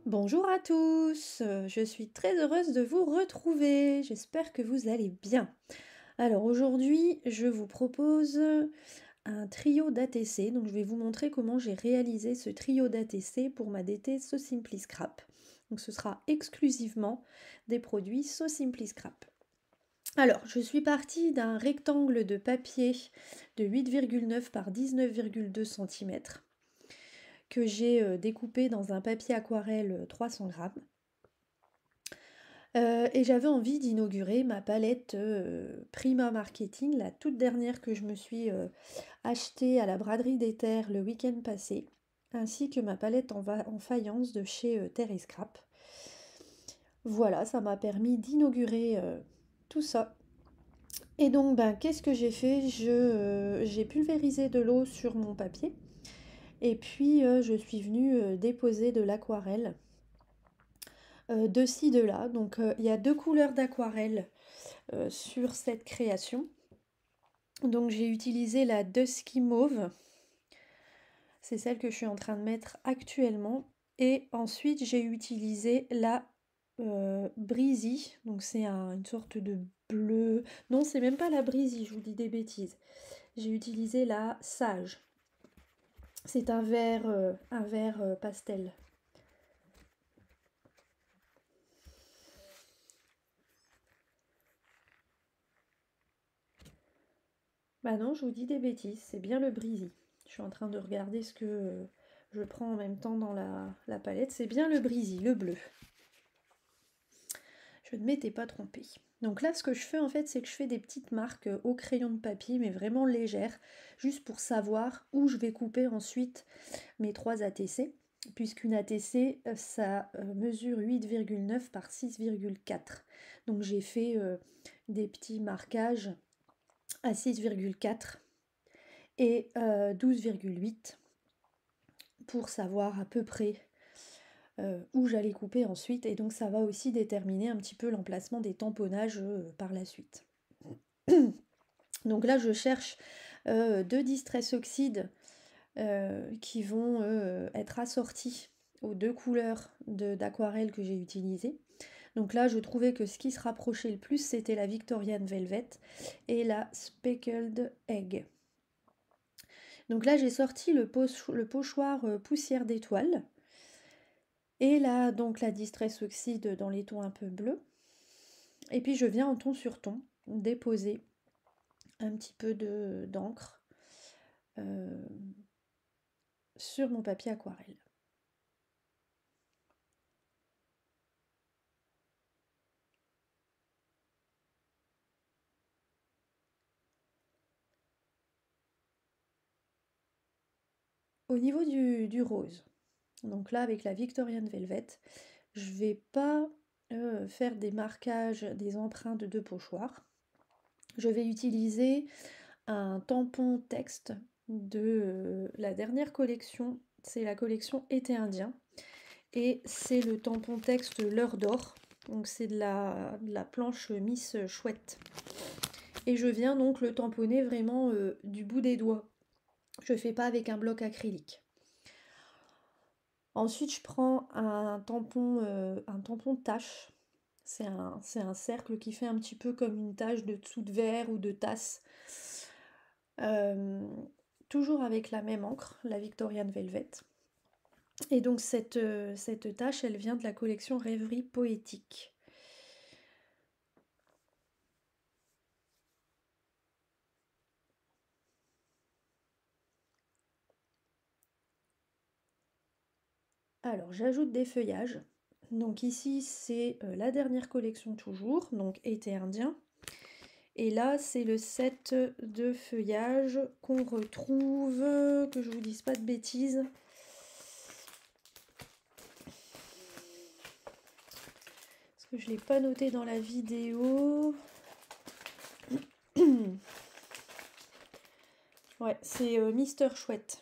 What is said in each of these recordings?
Bonjour à tous, je suis très heureuse de vous retrouver, j'espère que vous allez bien. Alors aujourd'hui, je vous propose un trio d'ATC, donc je vais vous montrer comment j'ai réalisé ce trio d'ATC pour ma DT So Simply Scrap. Donc ce sera exclusivement des produits So Simply Scrap. Alors, je suis partie d'un rectangle de papier de 8,9 par 19,2 cm que j'ai découpé dans un papier aquarelle 300 grammes. Et j'avais envie d'inaugurer ma palette Prima Marketing, la toute dernière que je me suis achetée à la braderie des terres le week-end passé, ainsi que ma palette en faïence de chez Terre et Scrap. Voilà, ça m'a permis d'inaugurer tout ça. Et donc, qu'est-ce que j'ai fait? J'ai pulvérisé de l'eau sur mon papier, et puis je suis venue déposer de l'aquarelle de ci, de là. Donc, il y a deux couleurs d'aquarelle sur cette création. Donc j'ai utilisé la Dusky Mauve, c'est celle que je suis en train de mettre actuellement. Et ensuite j'ai utilisé la Breezy, donc c'est une sorte de bleu. Non, c'est même pas la Breezy, je vous dis des bêtises. J'ai utilisé la Sage. C'est un vert pastel. Bah non, je vous dis des bêtises, c'est bien le Breezy. Je suis en train de regarder ce que je prends en même temps dans la palette. C'est bien le Breezy, le bleu. Je ne m'étais pas trompée. Donc là, ce que je fais en fait, c'est que je fais des petites marques au crayon de papier, mais vraiment légères, juste pour savoir où je vais couper ensuite mes 3 ATC, puisqu'une ATC, ça mesure 8,9 par 6,4. Donc j'ai fait des petits marquages à 6,4 et 12,8 pour savoir à peu près où j'allais couper ensuite, et donc ça va aussi déterminer un petit peu l'emplacement des tamponnages par la suite. Donc là je cherche deux Distress Oxide qui vont être assortis aux deux couleurs d'aquarelle que j'ai utilisées. Donc là je trouvais que ce qui se rapprochait le plus c'était la Victorian Velvet et la Speckled Egg. Donc là j'ai sorti le pochoir poussière d'étoile. Et là, donc la Distress Oxide dans les tons un peu bleus. Et puis je viens en ton sur ton déposer un petit peu d'encre sur mon papier aquarelle. Au niveau du rose, donc là avec la Victorian Velvet, je vais pas faire des marquages, des empreintes de pochoir. Je vais utiliser un tampon texte de la dernière collection, c'est la collection Été Indien. Et c'est le tampon texte L'Heure d'Or, donc c'est de la planche Miss Chouette. Et je viens donc le tamponner vraiment du bout des doigts. Je fais pas avec un bloc acrylique. Ensuite je prends un tampon tache. C'est un cercle qui fait un petit peu comme une tache de dessous de verre ou de tasse. Toujours avec la même encre, la Victorian Velvet. Et donc cette tache, elle vient de la collection Rêverie Poétique. Alors j'ajoute des feuillages. Donc ici c'est la dernière collection toujours, donc Été Indien. Et là c'est le set de feuillage qu'on retrouve, que je vous dise pas de bêtises. Parce que je ne l'ai pas noté dans la vidéo. Ouais, c'est Mister Chouette.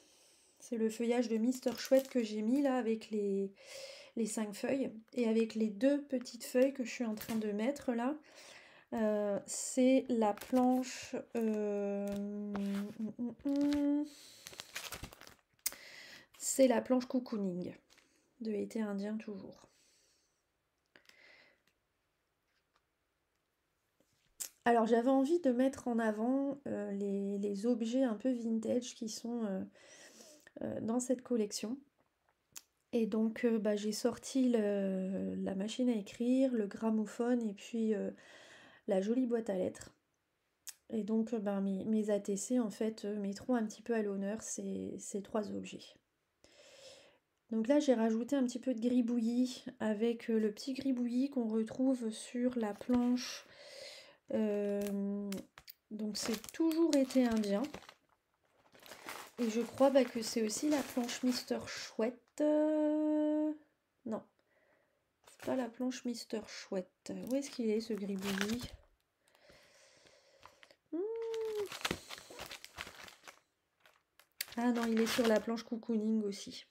C'est le feuillage de Mister Chouette que j'ai mis là avec les 5 feuilles. Et avec les 2 petites feuilles que je suis en train de mettre là, c'est la planche... c'est la planche cocooning. de été indien toujours. Alors j'avais envie de mettre en avant les objets un peu vintage qui sont dans cette collection. Et donc j'ai sorti la machine à écrire, le gramophone et puis la jolie boîte à lettres. Et donc mes ATC en fait mettront un petit peu à l'honneur ces trois objets. Donc là j'ai rajouté un petit peu de gribouillis avec le petit gribouillis qu'on retrouve sur la planche. Donc c'est toujours été indien. Et je crois que c'est aussi la planche Mister Chouette. Non, c'est pas la planche Mister Chouette. Où est-ce qu'il est ce gribouillis? Ah non, il est sur la planche cocooning aussi.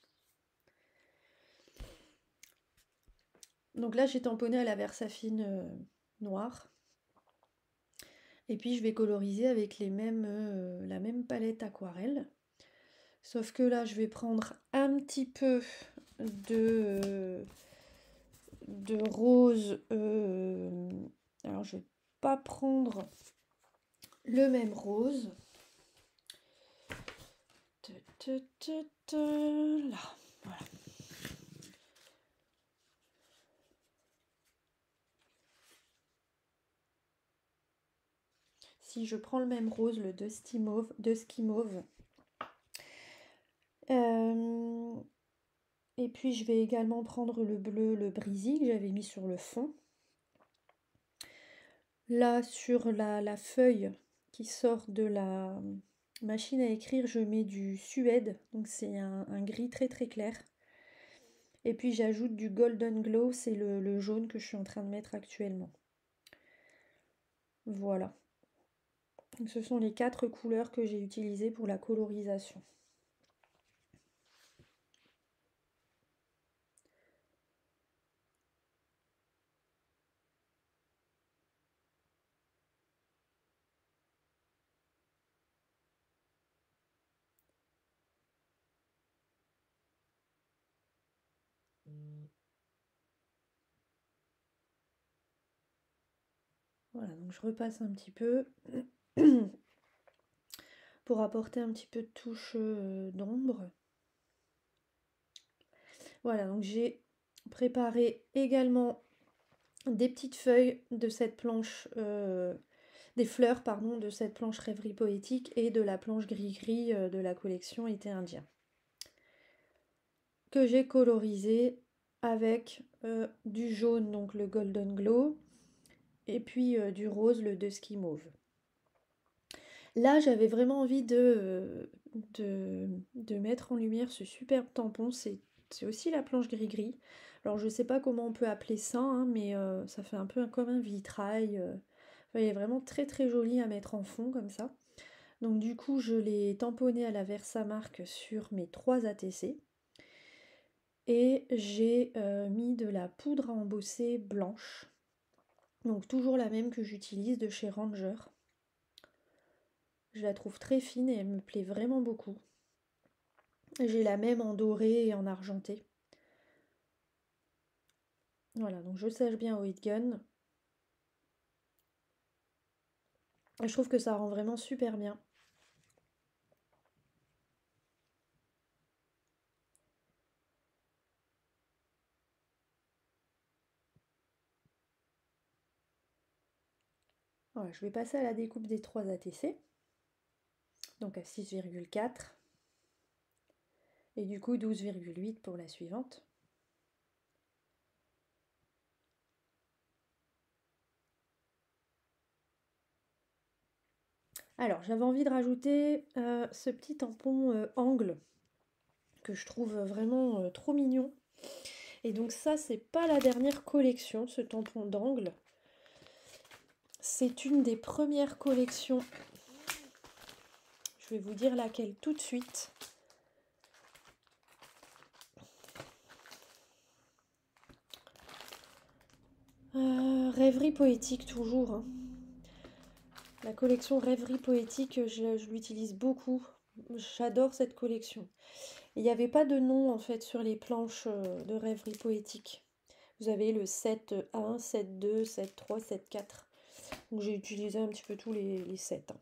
Donc là j'ai tamponné à la Versafine noire. Et puis je vais coloriser avec la même palette aquarelle. Sauf que là je vais prendre un petit peu de rose. Alors je vais pas prendre le même rose. Là, voilà. Si je prends le même rose, le Dusky Mauve. Et puis je vais également prendre le bleu, le Breezy que j'avais mis sur le fond. Là, sur la feuille qui sort de la machine à écrire, je mets du suède, donc c'est un gris très très clair. Et puis j'ajoute du Golden Glow, c'est le jaune que je suis en train de mettre actuellement. Voilà. Donc ce sont les 4 couleurs que j'ai utilisées pour la colorisation. Voilà, donc je repasse un petit peu pour apporter un petit peu de touche d'ombre. Voilà, donc j'ai préparé également des petites feuilles de cette planche, des fleurs, pardon, de cette planche Rêverie Poétique et de la planche gris-gris de la collection Été Indien. Que j'ai colorisé avec du jaune, donc le Golden Glow, et puis du rose, le Dusky Mauve. Là, j'avais vraiment envie de mettre en lumière ce superbe tampon. C'est aussi la planche gris-gris. Alors, je sais pas comment on peut appeler ça, hein, mais ça fait un peu comme un vitrail. Enfin, il est vraiment très très joli à mettre en fond comme ça. Donc, du coup, je l'ai tamponné à la Versamark sur mes 3 ATC. Et j'ai mis de la poudre à embosser blanche. Donc, toujours la même que j'utilise de chez Ranger. Je la trouve très fine et elle me plaît vraiment beaucoup. J'ai la même en doré et en argenté. Voilà, donc je sèche bien au heat gun. Et je trouve que ça rend vraiment super bien. Voilà, je vais passer à la découpe des 3 ATC. Donc à 6,4. Et du coup 12,8 pour la suivante. Alors j'avais envie de rajouter ce petit tampon angle que je trouve vraiment trop mignon. Et donc ça c'est pas la dernière collection, ce tampon d'angle. C'est une des premières collections. Je vais vous dire laquelle tout de suite. Rêverie poétique toujours. Hein. La collection Rêverie poétique, je l'utilise beaucoup. J'adore cette collection. Il n'y avait pas de nom en fait sur les planches de rêverie poétique. Vous avez le 7-1, 7-2, 7-3, 7-4. Donc j'ai utilisé un petit peu tous les 7.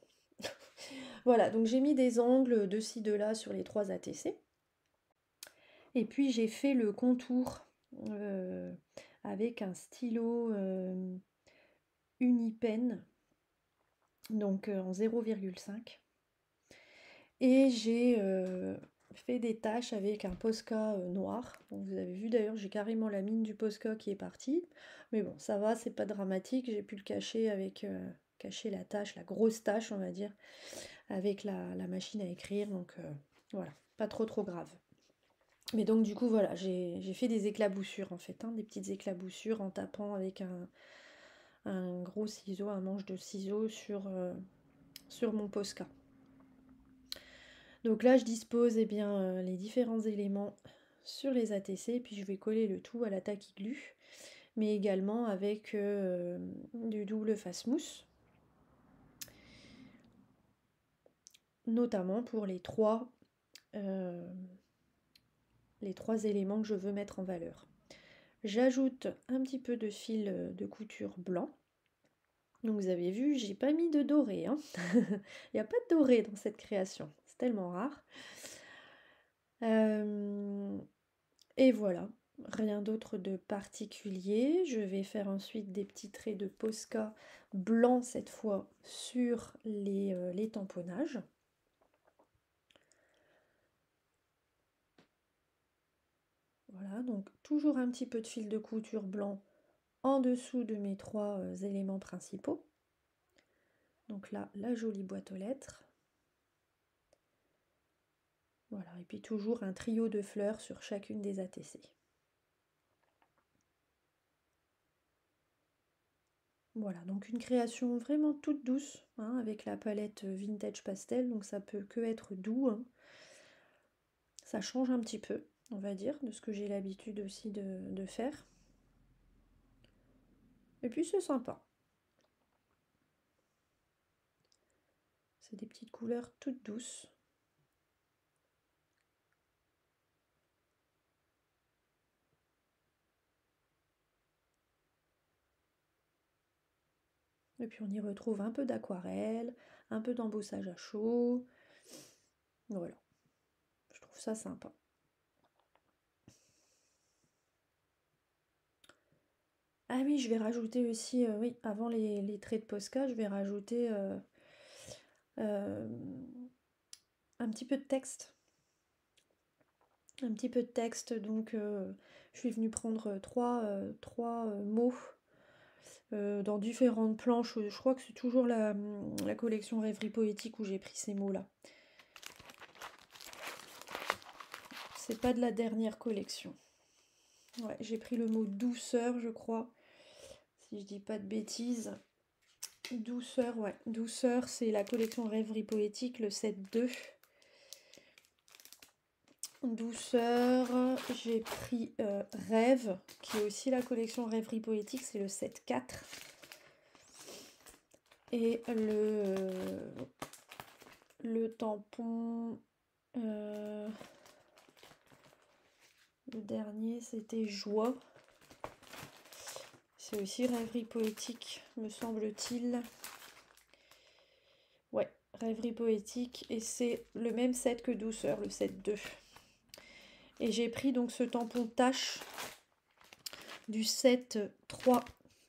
Voilà, donc j'ai mis des angles de ci, de là sur les 3 ATC. Et puis j'ai fait le contour avec un stylo Unipen, donc en 0,5. Et j'ai fait des taches avec un Posca noir. Donc, vous avez vu d'ailleurs, j'ai carrément la mine du Posca qui est partie. Mais bon, ça va, c'est pas dramatique. J'ai pu le cacher avec cacher la tache, la grosse tache, on va dire, avec la machine à écrire. Donc voilà, pas trop grave. Mais donc du coup voilà, j'ai fait des éclaboussures en fait, hein, des petites éclaboussures en tapant avec un gros ciseau, un manche de ciseaux sur mon Posca. Donc là je dispose eh bien, les différents éléments sur les ATC, puis je vais coller le tout à la tacky glue, mais également avec du double face mousse, notamment pour les trois éléments que je veux mettre en valeur. J'ajoute un petit peu de fil de couture blanc. Donc vous avez vu, j'ai pas mis de doré, hein. Il n'y a pas de doré dans cette création, c'est tellement rare. Et voilà, rien d'autre de particulier. Je vais faire ensuite des petits traits de Posca blanc cette fois sur les tamponnages. Voilà, donc toujours un petit peu de fil de couture blanc en dessous de mes 3 éléments principaux. Donc là, la jolie boîte aux lettres. Voilà, et puis toujours un trio de fleurs sur chacune des ATC. Voilà, donc une création vraiment toute douce, hein, avec la palette Vintage Pastel, donc ça peut que être doux, hein. Ça change un petit peu, on va dire, de ce que j'ai l'habitude aussi de faire. Et puis c'est sympa. C'est des petites couleurs toutes douces. Et puis on y retrouve un peu d'aquarelle, un peu d'embossage à chaud. Voilà, je trouve ça sympa. Ah oui, je vais rajouter aussi, oui, avant les traits de Posca, je vais rajouter un petit peu de texte. Un petit peu de texte, donc je suis venue prendre trois mots dans différentes planches. Je crois que c'est toujours la collection Rêverie Poétique où j'ai pris ces mots-là. C'est pas de la dernière collection. Ouais, j'ai pris le mot douceur, je crois, si je dis pas de bêtises. Douceur, ouais. Douceur, c'est la collection Rêverie Poétique, le 7-2. Douceur, j'ai pris Rêve, qui est aussi la collection Rêverie Poétique, c'est le 7-4. Et le tampon, le dernier c'était Joie. C'est aussi Rêverie Poétique, me semble-t-il. Ouais, Rêverie Poétique, et c'est le même set que Douceur, le 7-2. Et j'ai pris donc ce tampon tache du 7-3,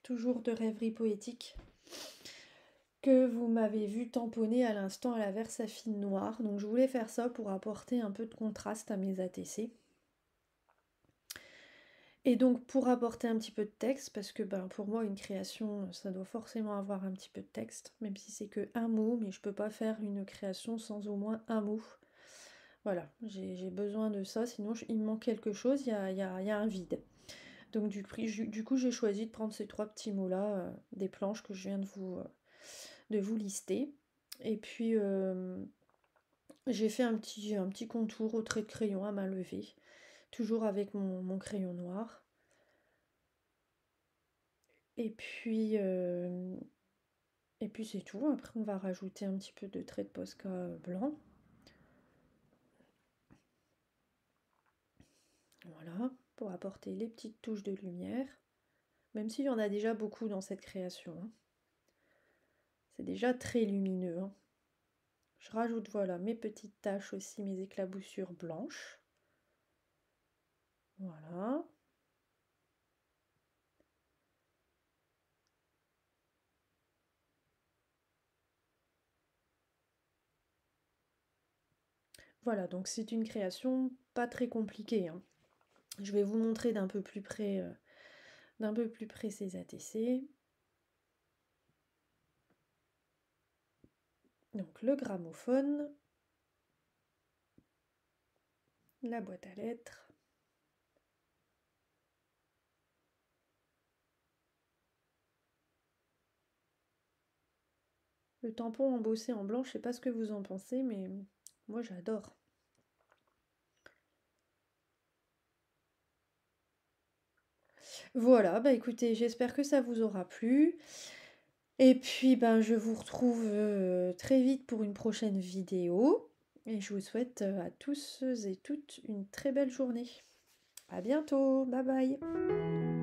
toujours de Rêverie Poétique, que vous m'avez vu tamponner à l'instant à la Versafine noire. Donc je voulais faire ça pour apporter un peu de contraste à mes ATC. Et donc pour apporter un petit peu de texte, parce que pour moi une création, ça doit forcément avoir un petit peu de texte, même si c'est que un mot, mais je peux pas faire une création sans au moins un mot. Voilà, j'ai besoin de ça, sinon il me manque quelque chose, il y a un vide. Donc du coup j'ai choisi de prendre ces 3 petits mots-là, des planches que je viens de vous lister. Et puis j'ai fait un petit contour au trait de crayon à main levée, toujours avec mon crayon noir. Et puis c'est tout. Après on va rajouter un petit peu de trait de Posca blanc. Voilà, pour apporter les petites touches de lumière, même s'il y en a déjà beaucoup dans cette création, hein. C'est déjà très lumineux, hein. Je rajoute, voilà, mes petites taches aussi, mes éclaboussures blanches. Voilà. Voilà, donc c'est une création pas très compliquée, hein. Je vais vous montrer d'un peu plus près ces ATC. Donc le gramophone, la boîte à lettres, le tampon embossé en blanc, je sais pas ce que vous en pensez, mais moi j'adore. Voilà, bah écoutez, j'espère que ça vous aura plu. Et puis ben je vous retrouve très vite pour une prochaine vidéo. Et je vous souhaite à tous et toutes une très belle journée. À bientôt, bye bye.